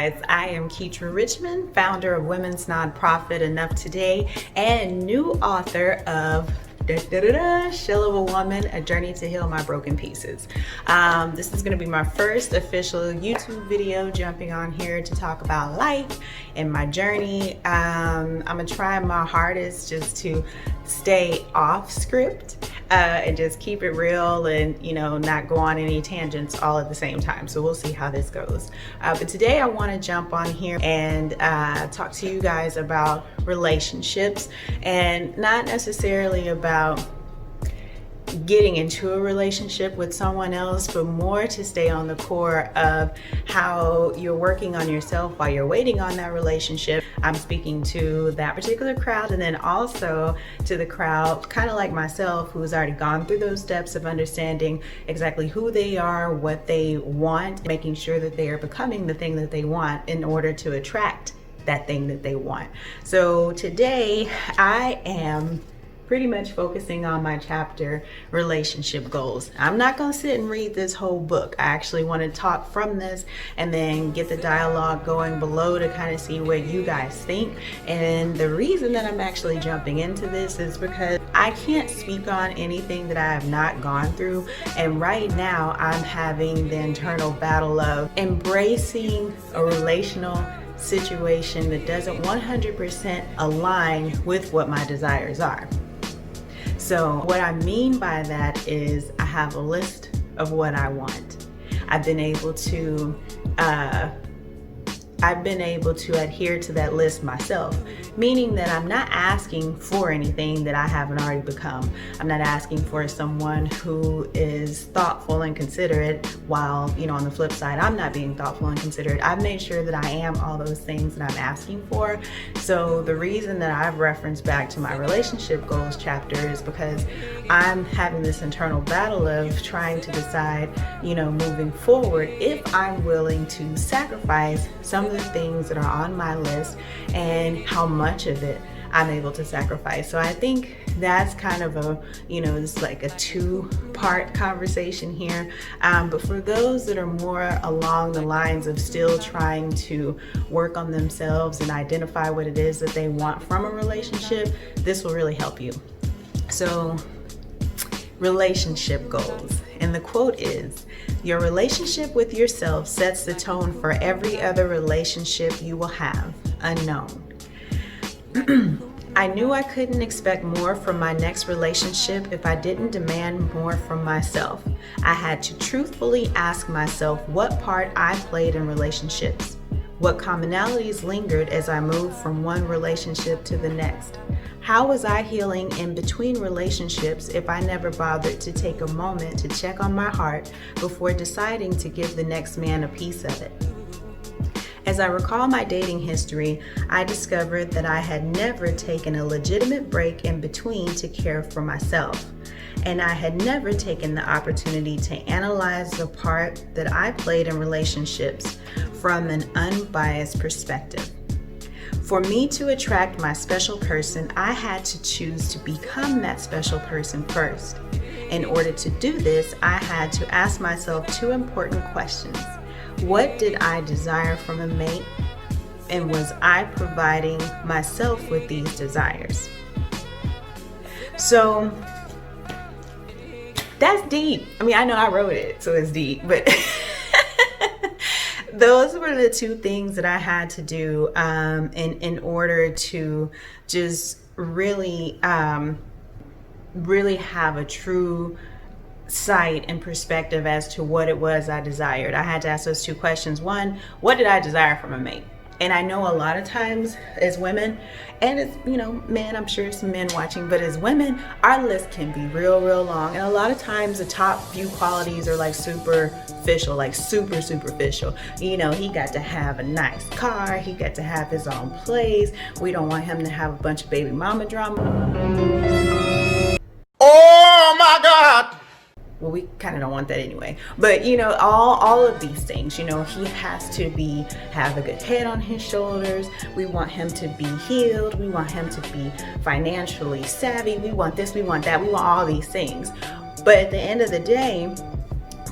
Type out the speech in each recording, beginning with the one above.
guys, I am Nxire Richmond, founder of women's nonprofit Enough Today and new author of Shell of a Woman, A Journey to Heal My Broken Pieces. This is going to be my first official YouTube video jumping on here to talk about life and my journey. I'm going to try my hardest just to stay off script and just keep it real and, not go on any tangents all at the same time. So we'll see how this goes. But today I want to jump on here and talk to you guys about relationships, and not necessarily about getting into a relationship with someone else, but more to stay on the core of how you're working on yourself while you're waiting on that relationship. I'm speaking to that particular crowd, and then also to the crowd kind of like myself who's already gone through those steps of understanding exactly who they are, what they want, making sure that they are becoming the thing that they want in order to attract that thing that they want. So today I am pretty much focusing on my chapter, relationship goals. I'm not going to sit and read this whole book. I actually want to talk from this and then get the dialogue going below to kind of see what you guys think. And the reason that I'm actually jumping into this is because I can't speak on anything that I have not gone through. And right now I'm having the internal battle of embracing a relational situation that doesn't 100% align with what my desires are. So what I mean by that is I have a list of what I want. I've been able to adhere to that list myself, meaning that I'm not asking for anything that I haven't already become. I'm not asking for someone who is thoughtful and considerate while, on the flip side, I'm not being thoughtful and considerate. I've made sure that I am all those things that I'm asking for. So the reason that I've referenced back to my relationship goals chapter is because I'm having this internal battle of trying to decide, moving forward, if I'm willing to sacrifice some of the things that are on my list and how much of it I'm able to sacrifice. So I think that's kind of a, it's like a two-part conversation here. But for those that are more along the lines of still trying to work on themselves and identify what it is that they want from a relationship, this will really help you. So, relationship goals. And the quote is, "Your relationship with yourself sets the tone for every other relationship you will have." Unknown. I knew I couldn't expect more from my next relationship if I didn't demand more from myself. I had to truthfully ask myself what part I played in relationships, what commonalities lingered as I moved from one relationship to the next. How was I healing in between relationships if I never bothered to take a moment to check on my heart before deciding to give the next man a piece of it? As I recall my dating history, I discovered that I had never taken a legitimate break in between to care for myself, and I had never taken the opportunity to analyze the part that I played in relationships from an unbiased perspective. For me to attract my special person, I had to choose to become that special person first. In order to do this, I had to ask myself two important questions. What did I desire from a mate? And was I providing myself with these desires? So that's deep. I know I wrote it, so it's deep, but those were the two things that I had to do in order to just really have a true sight and perspective as to what it was I desired. I had to ask those two questions. One, what did I desire from a mate? And I know a lot of times as women, and as men, I'm sure some men watching, but as women, our list can be real long. And a lot of times the top few qualities are like superficial, like super superficial. He got to have a nice car. He got to have his own place. We don't want him to have a bunch of baby mama drama. Oh my God! Well, we kind of don't want that anyway. But all of these things, he has to have a good head on his shoulders. We want him to be healed. We want him to be financially savvy. We want this, we want that. We want all these things. But at the end of the day,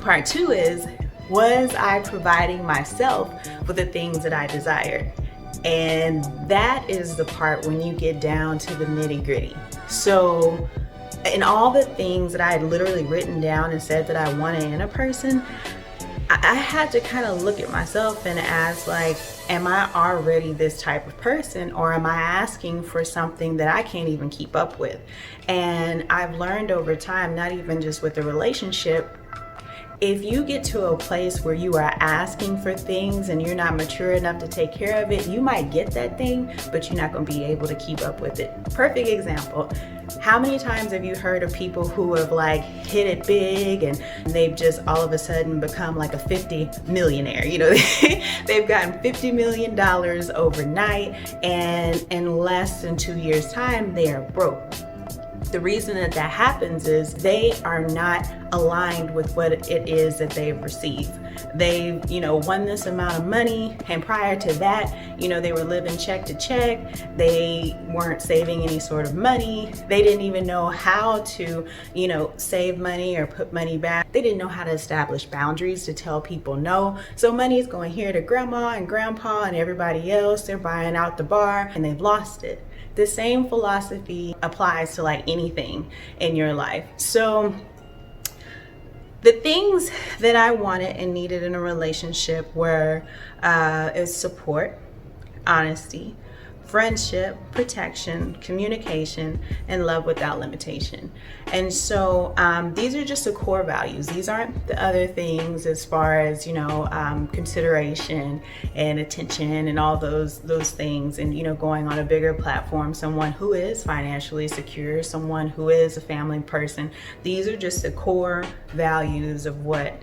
part two is Was I providing myself with the things that I desired? And that is the part when you get down to the nitty gritty. So in all the things that I had literally written down and said that I wanted in a person, I had to kind of look at myself and ask, like, am I already this type of person, or am I asking for something that I can't even keep up with? And I've learned over time, not even just with the relationship, if you get to a place where you are asking for things and you're not mature enough to take care of it, you might get that thing, but you're not going to be able to keep up with it. Perfect example. How many times have you heard of people who have like hit it big and they've just all of a sudden become like a 50 millionaire? You know, they've gotten $50 million overnight, and in less than 2 years' time, they are broke. The reason that happens is they are not aligned with what it is that they've received. They've, won this amount of money, and prior to that, they were living check to check. They weren't saving any sort of money. They didn't even know how to, save money or put money back. They didn't know how to establish boundaries to tell people no. So money is going here to grandma and grandpa and everybody else. They're buying out the bar and they've lost it. The same philosophy applies to like anything in your life. So the things that I wanted and needed in a relationship were is support, honesty, friendship, protection, communication, and love without limitation. And so these are just the core values. These aren't the other things as far as, consideration and attention and all those things. And, going on a bigger platform, someone who is financially secure, someone who is a family person. These are just the core values of what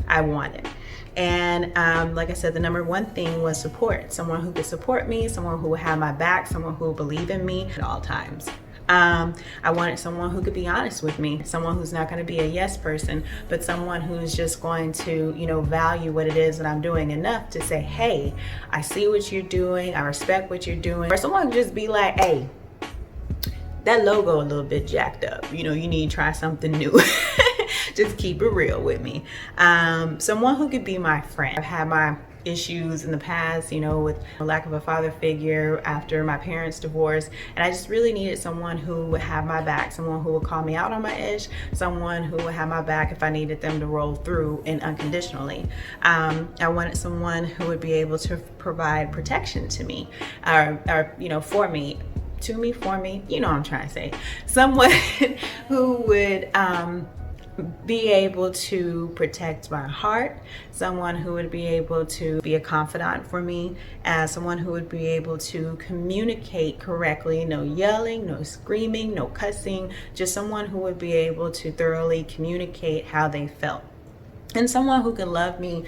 I wanted. And like I said, the number one thing was support. Someone who could support me, someone who would have my back, someone who would believe in me at all times. I wanted someone who could be honest with me, someone who's not going to be a yes person, but someone who's just going to, value what it is that I'm doing enough to say, hey, I see what you're doing, I respect what you're doing. Or someone just be like, hey, that logo a little bit jacked up. You need to try something new. Just keep it real with me. Someone who could be my friend. I've had my issues in the past, with a lack of a father figure after my parents' divorce. And I just really needed someone who would have my back, someone who would call me out on my edge, someone who would have my back if I needed them to roll through and unconditionally. I wanted someone who would be able to provide protection to me, or for me. To me, for me, what I'm trying to say. Someone who would be able to protect my heart, someone who would be able to be a confidant for me, as someone who would be able to communicate correctly, no yelling, no screaming, no cussing, just someone who would be able to thoroughly communicate how they felt. And someone who could love me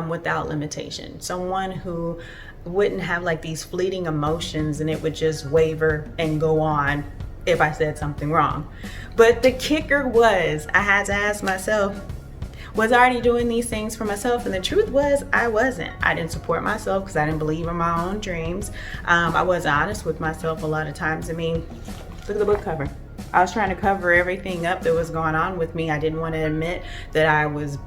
without limitation, someone who wouldn't have like these fleeting emotions and it would just waver and go on if I said something wrong. But the kicker was, I had to ask myself, was I already doing these things for myself? And the truth was, I wasn't. I didn't support myself because I didn't believe in my own dreams. I wasn't honest with myself a lot of times. I mean, look at the book cover. I was trying to cover everything up that was going on with me. I didn't want to admit that I was,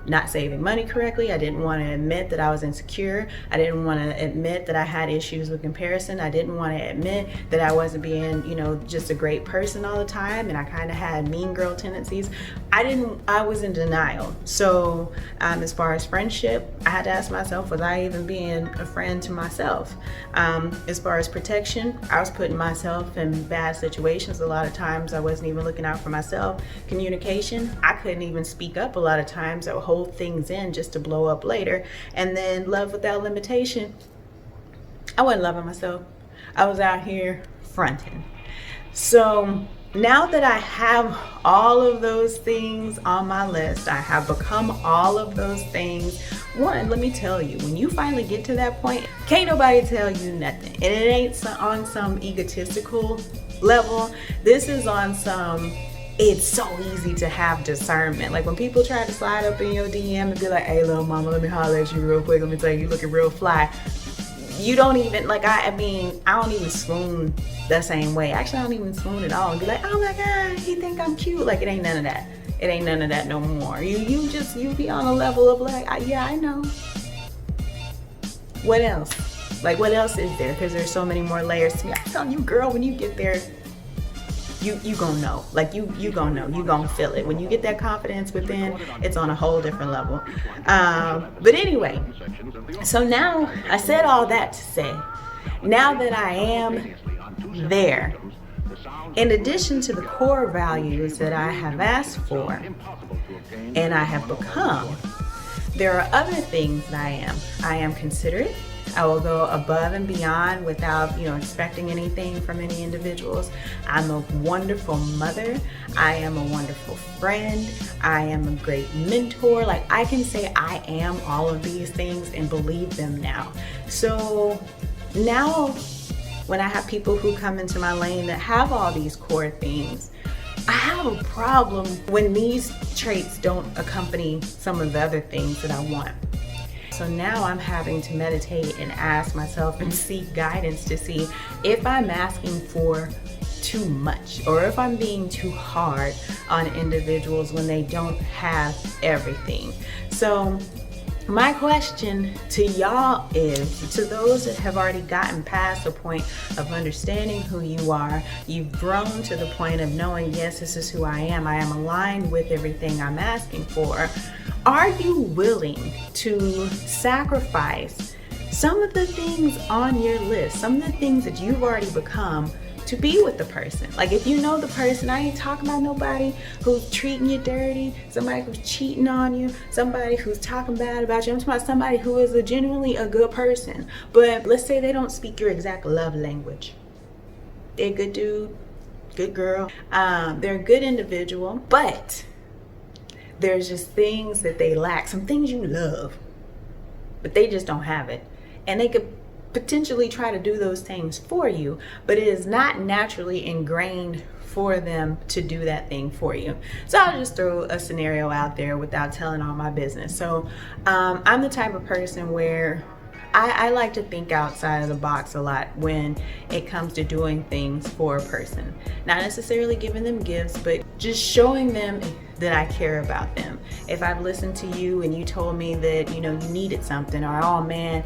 not saving money correctly. I didn't want to admit that I was insecure. I didn't want to admit that I had issues with comparison. I didn't want to admit that I wasn't being, just a great person all the time. And I kind of had mean girl tendencies. I was in denial. So as far as friendship, I had to ask myself, was I even being a friend to myself? As far as protection, I was putting myself in bad situations a lot of times. I wasn't even looking out for myself. Communication, I couldn't even speak up a lot of times. I would hold things in just to blow up later. And then love without limitation, I wasn't loving myself. I was out here fronting. So now that I have all of those things on my list, I have become all of those things. One, let me tell you, when you finally get to that point, can't nobody tell you nothing. And it ain't on some egotistical level. This is on some, it's so easy to have discernment. Like when people try to slide up in your DM and be like, hey little mama, let me holler at you real quick. Let me tell you, you looking real fly. You don't even, like, I don't even swoon the same way. Actually, I don't even swoon at all and be like, oh my God, he think I'm cute. Like, it ain't none of that. It ain't none of that no more. You be on a level of like, yeah, I know. What else? Like, what else is there? Because there's so many more layers to me. I'm telling you, girl, when you get there, you gonna know. Like, you gonna know. You gonna feel it. When you get that confidence within, it's on a whole different level. But anyway, so now I said all that to say, now that I am there, in addition to the core values that I have asked for and I have become, there are other things that I am. I am considerate. I will go above and beyond without, expecting anything from any individuals. I'm a wonderful mother. I am a wonderful friend. I am a great mentor. Like, I can say I am all of these things and believe them now. So now when I have people who come into my lane that have all these core things, I have a problem when these traits don't accompany some of the other things that I want. So now I'm having to meditate and ask myself and seek guidance to see if I'm asking for too much or if I'm being too hard on individuals when they don't have everything. So my question to y'all is, to those that have already gotten past the point of understanding who you are, you've grown to the point of knowing, yes, this is who I am aligned with everything I'm asking for, are you willing to sacrifice some of the things on your list, some of the things that you've already become, to be with the person? Like, if you know the person, I ain't talking about nobody who's treating you dirty, somebody who's cheating on you, somebody who's talking bad about you. I'm talking about somebody who is genuinely a good person, but let's say they don't speak your exact love language. They're a good dude, good girl, they're a good individual, but there's just things that they lack, some things you love, but they just don't have it. And they could potentially try to do those things for you, but it is not naturally ingrained for them to do that thing for you. So I'll just throw a scenario out there without telling all my business. So I'm the type of person where I like to think outside of the box a lot when it comes to doing things for a person. Not necessarily giving them gifts, but just showing them that I care about them. If I've listened to you and you told me that, you needed something, or, oh man,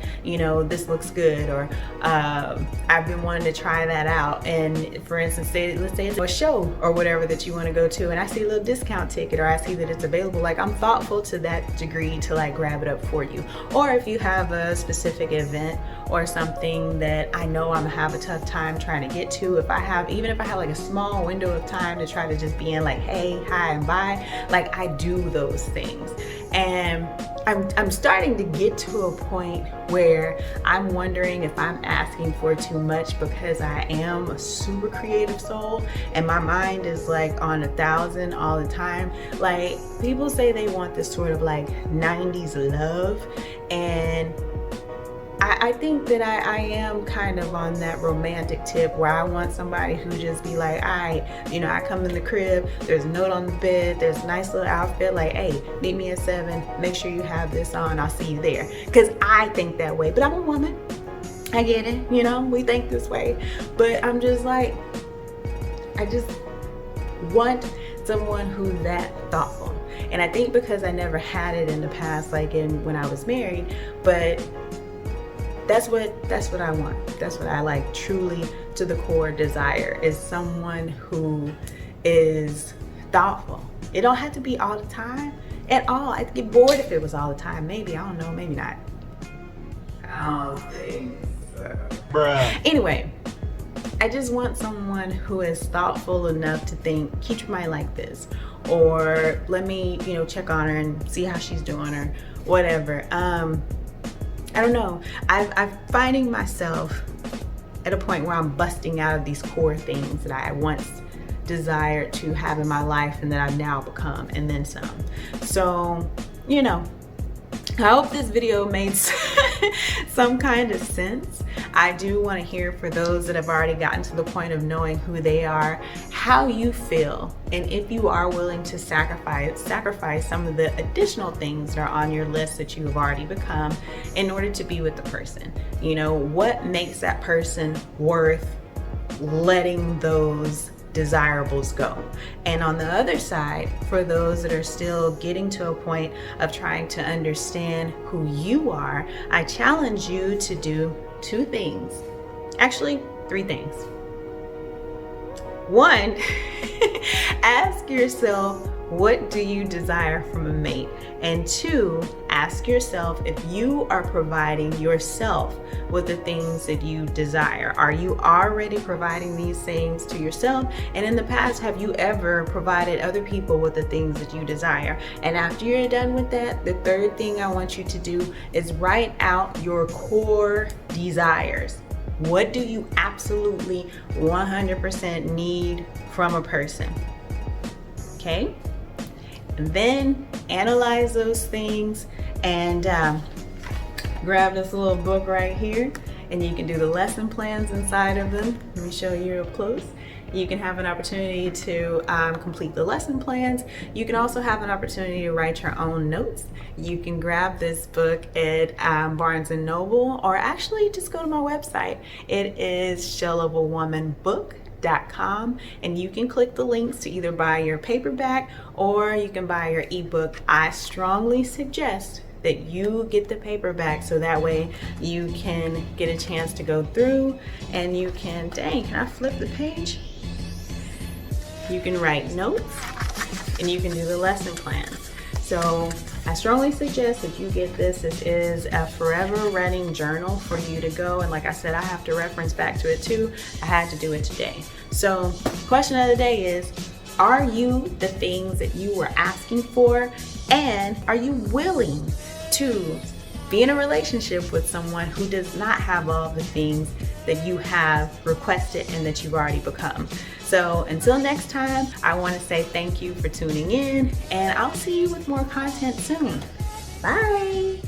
this looks good, or I've been wanting to try that out. And for instance, let's say it's a show or whatever that you want to go to, and I see a little discount ticket, or I see that it's available. Like, I'm thoughtful to that degree to like grab it up for you. Or if you have a specific event or something that I know I'm gonna have a tough time trying to get to, even if I have like a small window of time to try to just be in, like, hey, hi, and bye, like, I do those things. And I'm starting to get to a point where I'm wondering if I'm asking for too much, because I am a super creative soul and my mind is like on 1,000 all the time. Like, people say they want this sort of like 90s love, and I think that I am kind of on that romantic tip where I want somebody who just be like, I come in the crib, there's a note on the bed, there's a nice little outfit, like, hey, meet me at 7, make sure you have this on, I'll see you there. Because I think that way, but I'm a woman. I get it, we think this way. But I'm just like, I just want someone who's that thoughtful. And I think because I never had it in the past, like when I was married, but that's what I want. That's what I like, truly to the core desire, is someone who is thoughtful. It don't have to be all the time at all. I'd get bored if it was all the time. Maybe, I don't know, maybe not. I don't think so. Bruh. Anyway, I just want someone who is thoughtful enough to think, Keitra might like this, or let me, check on her and see how she's doing, or whatever. I don't know. I'm finding myself at a point where I'm busting out of these core things that I once desired to have in my life and that I've now become, and then some. So, I hope this video made some kind of sense. I do want to hear, for those that have already gotten to the point of knowing who they are, how you feel, and if you are willing to sacrifice some of the additional things that are on your list that you have already become in order to be with the person. What makes that person worth letting those desirables go. And on the other side, for those that are still getting to a point of trying to understand who you are, I challenge you to do 2 things. Actually, 3 things. 1, ask yourself, what do you desire from a mate? And 2, ask yourself if you are providing yourself with the things that you desire. Are you already providing these things to yourself? And in the past, have you ever provided other people with the things that you desire? And after you're done with that, the 3rd thing I want you to do is write out your core desires. What do you absolutely 100% need from a person? Okay? And then analyze those things and grab this little book right here, and you can do the lesson plans inside of them. Let me show you up close. You can have an opportunity to complete the lesson plans. You can also have an opportunity to write your own notes. You can grab this book at Barnes & Noble, or actually just go to my website. It is shellawomanbook.com, and you can click the links to either buy your paperback or you can buy your ebook. I strongly suggest that you get the paperback, so that way you can get a chance to go through and you can, can I flip the page? You can write notes and you can do the lesson plans. So I strongly suggest that you get this. This is a forever running journal for you to go. And like I said, I have to reference back to it too. I had to do it today. So question of the day is, are you the things that you were asking for? And are you willing to be in a relationship with someone who does not have all the things that you have requested and that you've already become? So until next time, I want to say thank you for tuning in, and I'll see you with more content soon. Bye.